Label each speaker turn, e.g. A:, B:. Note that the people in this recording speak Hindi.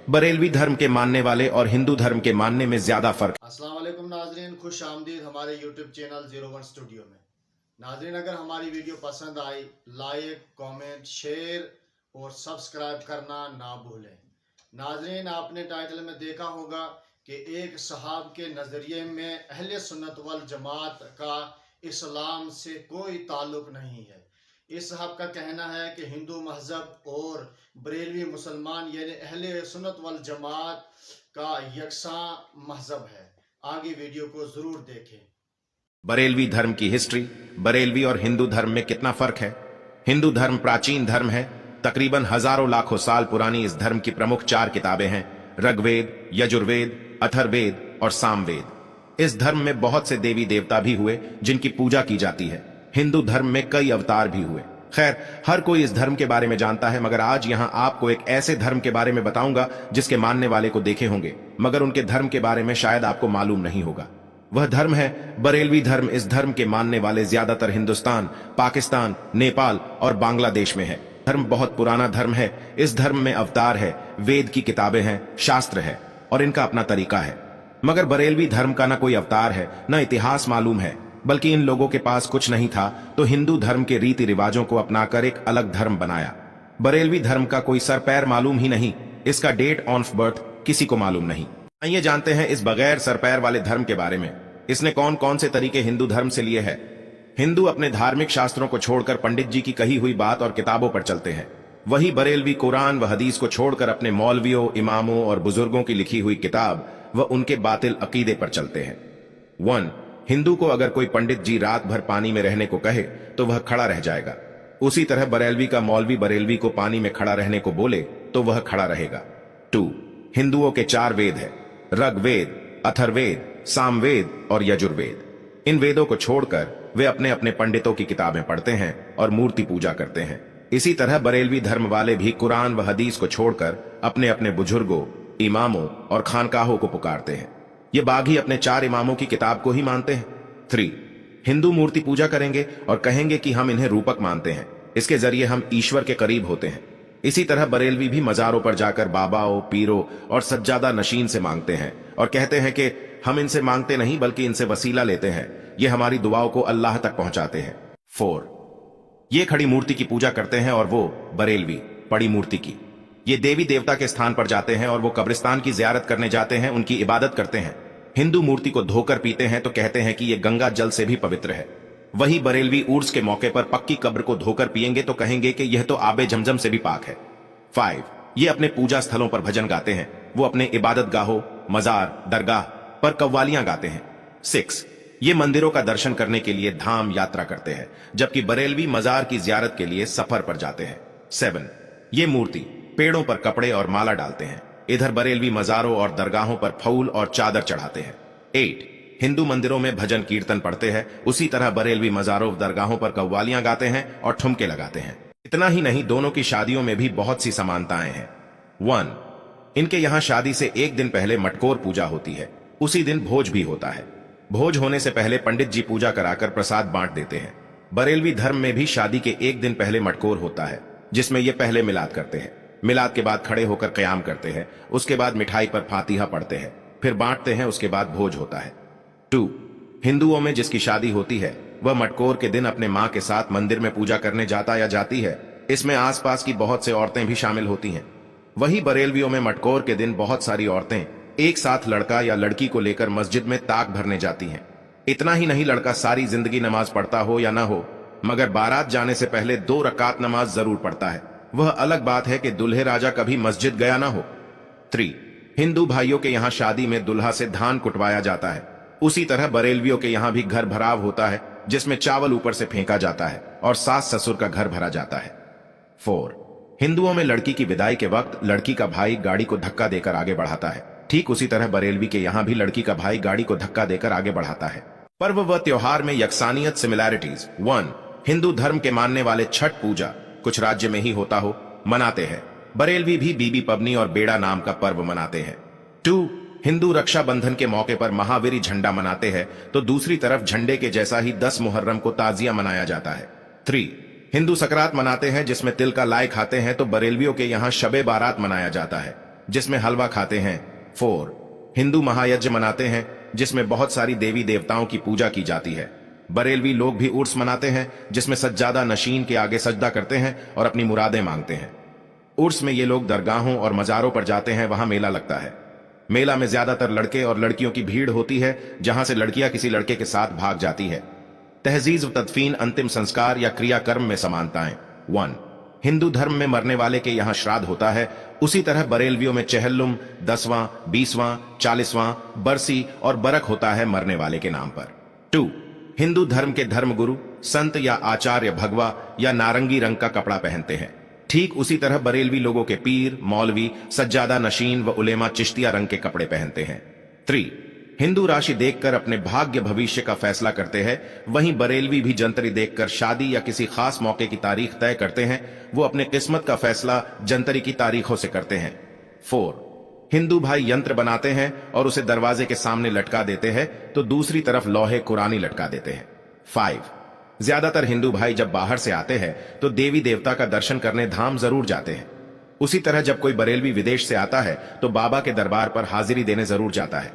A: बरेलवी धर्म के मानने वाले और हिंदू धर्म के मानने में ज्यादा फर्क।
B: अस्सलाम वालेकुम नाजरीन, खुश आमदीद हमारे यूट्यूब चैनल 01 स्टूडियो में। नाजरीन, अगर हमारी वीडियो पसंद आई, लाइक, कमेंट, शेयर और सब्सक्राइब करना ना भूलें। नाजरीन, आपने टाइटल में देखा होगा कि एक सहाब के नज़रिए में अहले सुन्नत वल जमात का इस्लाम से कोई ताल्लुक नहीं है। इस साहब का कहना है कि हिंदू मजहब और बरेलवी मुसलमान यानी अहले सुन्नत वल जमात का यकसा मजहब है। आगे वीडियो को जरूर देखें।
A: बरेलवी धर्म की हिस्ट्री। बरेलवी और हिंदू धर्म में कितना फर्क है। हिंदू धर्म प्राचीन धर्म है। तकरीबन हजारों लाखों साल पुरानी इस धर्म की प्रमुख 4 किताबें हैं: ऋग्वेद, यजुर्वेद, अथर्ववेद और सामवेद। इस धर्म में बहुत से देवी देवता भी हुए जिनकी पूजा की जाती है। हिंदू धर्म में कई अवतार भी हुए। खैर, हर कोई इस धर्म के बारे में जानता है, मगर आज यहां आपको एक ऐसे धर्म के बारे में बताऊंगा जिसके मानने वाले को देखे होंगे, मगर उनके धर्म के बारे में शायद आपको मालूम नहीं होगा। वह धर्म है बरेलवी धर्म। इस धर्म के मानने वाले ज्यादातर हिंदुस्तान, पाकिस्तान, नेपाल और बांग्लादेश में है। धर्म बहुत पुराना धर्म है। इस धर्म में अवतार है, वेद की किताबें हैं, शास्त्र है और इनका अपना तरीका है। मगर बरेलवी धर्म का ना कोई अवतार है, न इतिहास मालूम है, बल्कि इन लोगों के पास कुछ नहीं था तो हिंदू धर्म के रीति रिवाजों को अपनाकर एक अलग धर्म बनाया। बरेलवी धर्म का कोई सर पैर मालूम ही नहीं। इसका डेट ऑफ बर्थ किसी को मालूम नहीं। आइए जानते हैं इस बगैर सर पैर वाले धर्म के बारे में। इसने कौन कौन से तरीके हिंदू धर्म से लिए है। हिंदू अपने धार्मिक शास्त्रों को छोड़कर पंडित जी की कही हुई बात और किताबों पर चलते हैं। वही बरेलवी कुरान व हदीस को छोड़कर अपने मौलवियों, इमामों और बुजुर्गों की लिखी हुई किताब व उनके बातिल अकीदे पर चलते हैं। 1. हिंदू को अगर कोई पंडित जी रात भर पानी में रहने को कहे तो वह खड़ा रह जाएगा। उसी तरह बरेलवी का मौलवी बरेलवी को पानी में खड़ा रहने को बोले तो वह खड़ा रहेगा। 2. हिंदुओं के 4 वेद है: ऋग्वेद, अथर्ववेद, सामवेद और यजुर्वेद। इन वेदों को छोड़कर वे अपने अपने पंडितों की किताबें पढ़ते हैं और मूर्ति पूजा करते हैं। इसी तरह बरेलवी धर्म वाले भी कुरान व हदीस को छोड़कर अपने अपने बुजुर्गों, इमामों और खानकाहों को पुकारते हैं। ये बागी अपने 4 इमामों की किताब को ही मानते हैं। 3. हिंदू मूर्ति पूजा करेंगे और कहेंगे कि हम इन्हें रूपक मानते हैं, इसके जरिए हम ईश्वर के करीब होते हैं। इसी तरह बरेलवी भी मजारों पर जाकर बाबाओं, पीरों और सज्जादा नशीन से मांगते हैं और कहते हैं कि हम इनसे मांगते नहीं बल्कि इनसे वसीला लेते हैं, ये हमारी दुआओं को अल्लाह तक पहुंचाते हैं। 4. ये खड़ी मूर्ति की पूजा करते हैं और वो बरेलवी पड़ी मूर्ति की। ये देवी देवता के स्थान पर जाते हैं और वो कब्रिस्तान की जियारत करने जाते हैं, उनकी इबादत करते हैं। हिंदू मूर्ति को धोकर पीते हैं तो कहते हैं कि ये गंगा जल से भी पवित्र है। वही बरेलवी उर्स के मौके पर पक्की कब्र को धोकर पिएंगे तो कहेंगे कि यह तो आबे जमजम से भी पाक है। 5. ये अपने पूजा स्थलों पर भजन गाते हैं। वो अपने इबादत गाहों, मजार, दरगाह पर कव्वालियां गाते हैं। 6. ये मंदिरों का दर्शन करने के लिए धाम यात्रा करते हैं, जबकि बरेलवी मजार की जियारत के लिए सफर पर जाते हैं। 7. ये मूर्ति पेड़ों पर कपड़े और माला डालते हैं। इधर बरेलवी मजारों और दरगाहों पर फूल और चादर चढ़ाते हैं। 8. हिंदू मंदिरों में भजन कीर्तन पढ़ते हैं, उसी तरह बरेलवी मजारों दरगाहों पर कव्वालियां गाते हैं और ठुमके लगाते हैं। इतना ही नहीं, दोनों की शादियों में भी बहुत सी समानताएं हैं। 1. इनके यहाँ शादी से एक दिन पहले मटकोर पूजा होती है। उसी दिन भोज भी होता है। भोज होने से पहले पंडित जी पूजा कराकर प्रसाद बांट देते हैं। बरेलवी धर्म में भी शादी के एक दिन पहले मटकोर होता है, जिसमें ये पहले मिलाद करते हैं। मिलाद के बाद खड़े होकर क़याम करते हैं। उसके बाद मिठाई पर फातिहा पढ़ते हैं, फिर बांटते हैं। उसके बाद भोज होता है। 2. हिंदुओं में जिसकी शादी होती है वह मटकोर के दिन अपने मां के साथ मंदिर में पूजा करने जाता या जाती है। इसमें आसपास की बहुत से औरतें भी शामिल होती हैं। वही बरेलवियों में मटकोर के दिन बहुत सारी औरतें एक साथ लड़का या लड़की को लेकर मस्जिद में ताक भरने जाती हैं। इतना ही नहीं, लड़का सारी जिंदगी नमाज पढ़ता हो या ना हो, मगर बारात जाने से पहले 2 रकात नमाज जरूर पढ़ता है। वह अलग बात है कि दुल्हे राजा कभी मस्जिद गया ना हो। 3. हिंदू भाइयों के यहाँ शादी में दुल्हा से धान कुटवाया जाता है। उसी तरह बरेलवियों के यहाँ भी घर भराव होता है, जिसमें चावल ऊपर से फेंका जाता है और सास ससुर का घर भरा जाता है। 4. हिंदुओं में लड़की की विदाई के वक्त लड़की का भाई गाड़ी को धक्का देकर आगे बढ़ाता है। ठीक उसी तरह बरेलवी के यहाँ भी लड़की का भाई गाड़ी को धक्का देकर आगे बढ़ाता है। पर्व व त्योहार में यकसानियत, सिमिलैरिटीज। 1. हिंदू धर्म के मानने वाले छठ पूजा कुछ राज्य में ही होता हो, मनाते हैं। बरेलवी भी बीबी पबनी और बेड़ा नाम का पर्व मनाते हैं। 2. हिंदू रक्षाबंधन के मौके पर महावीरी झंडा मनाते हैं, तो दूसरी तरफ झंडे के जैसा ही 10 मुहर्रम को ताजिया मनाया जाता है। 3. हिंदू सकरात मनाते हैं जिसमें तिल का लाई खाते हैं, तो बरेलवियों के यहाँ शबे बारात मनाया जाता है। जिसमें हलवा खाते हैं। 4. हिंदू महायज्ञ मनाते हैं जिसमें बहुत सारी देवी देवताओं की पूजा की जाती है। बरेलवी लोग भी उर्स मनाते हैं जिसमें सज्जादा नशीन के आगे सजदा करते हैं और अपनी मुरादें मांगते हैं। उर्स में ये लोग दरगाहों और मज़ारों पर जाते हैं, वहां मेला लगता है। मेला में ज्यादातर लड़के और लड़कियों की भीड़ होती है, जहां से लड़कियां किसी लड़के के साथ भाग जाती है। तहजीज व तदफीन अंतिम संस्कार या क्रियाकर्म में समानताएं। 1. हिंदू धर्म में मरने वाले के यहाँ श्राद्ध होता है, उसी तरह बरेलवियों में चेहल्लुम 10वां, 20वां, 40वां, बरसी और बरक होता है मरने वाले के नाम पर। 2. हिंदू धर्म के धर्मगुरु, संत या आचार्य भगवा या नारंगी रंग का कपड़ा पहनते हैं। ठीक उसी तरह बरेलवी लोगों के पीर, मौलवी, सज्जादा नशीन व उलेमा चिश्तिया रंग के कपड़े पहनते हैं। 3. हिंदू राशि देखकर अपने भाग्य भविष्य का फैसला करते हैं, वहीं बरेलवी भी जंतरी देखकर शादी या किसी खास मौके की तारीख तय करते हैं। वो अपने किस्मत का फैसला जंतरी की तारीखों से करते हैं। 4. हिंदू भाई यंत्र बनाते हैं और उसे दरवाजे के सामने लटका देते हैं, तो दूसरी तरफ लोहे कुरानी लटका देते हैं। 5. ज्यादातर हिंदू भाई जब बाहर से आते हैं तो देवी देवता का दर्शन करने धाम जरूर जाते हैं। उसी तरह जब कोई बरेलवी विदेश से आता है तो बाबा के दरबार पर हाजिरी देने जरूर जाता है।